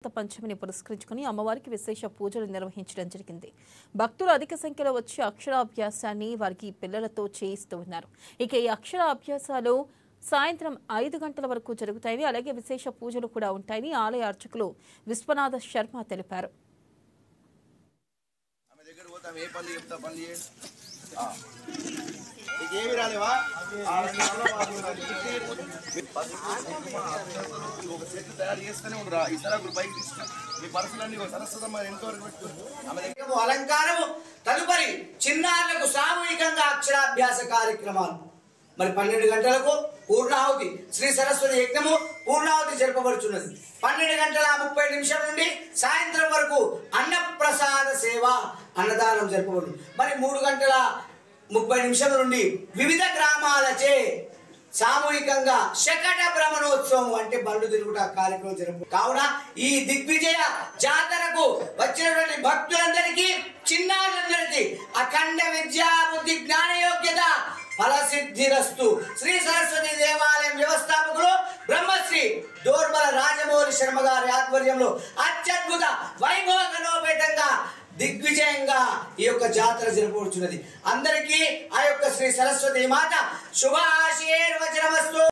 పంచమిని పురస్కరించుకుని అమ్మవారికి విశేష పూజలు నిర్వహించడం జరిగింది. భక్తులు అధిక సంఖ్యలో వచ్చి అక్షరాభ్యాసాన్ని వారికి పిల్లలతో చేయిస్తూ ఉన్నారు. ఇక ఈ అక్షరాభ్యాసాలు సాయంత్రం 5 గంటల వరకు జరుగుతాయని, అలాగే విశేష పూజలు కూడా ఉంటాయని ఆలయ అర్చకులు విశ్వనాథ శర్మ తెలిపారు. అలంకారము తదుపరి చిన్నారులకు సామూహికంగా అక్షరాభ్యాస కార్యక్రమాలు మరి 12 గంటలకు పూర్ణాహుతి శ్రీ సరస్వతి యజ్ఞము పూర్ణాహుతి జరపబడుచున్నది. 12:30 నుండి సాయంత్రం వరకు అన్నప్రసాద సేవ అన్నదానం జరపబడు. మరి 3:30 నుండి వివిధ గ్రామాలచే సామూహికంగా శకట భ్రమణోత్సవం అంటే బండు తిరుగుట కార్యక్రమం జరుపు. కావున ఈ దిగ్విజయ జాతరకు వచ్చినటువంటి భక్తులందరికీ చిన్నారులందరికీ అఖండ విద్యా బుద్ధి జ్ఞానయోగ్యత ఫలసిద్ధిరస్తు. శ్రీ సరస్వతి దేవాలయం వ్యవస్థాపకులు బ్రహ్మశ్రీ దోర్బల రాజమౌళి శర్మ గారి ఆధ్వర్యంలో అత్యద్భుత వైభవగణోపేతంగా దిగ్విజయంగా ఈ యొక్క జాతర జరపబడుచున్నది. అందరికీ ఆ యొక్క శ్రీ సరస్వతి మాత శుభ ఆశీర్వచనమస్తు.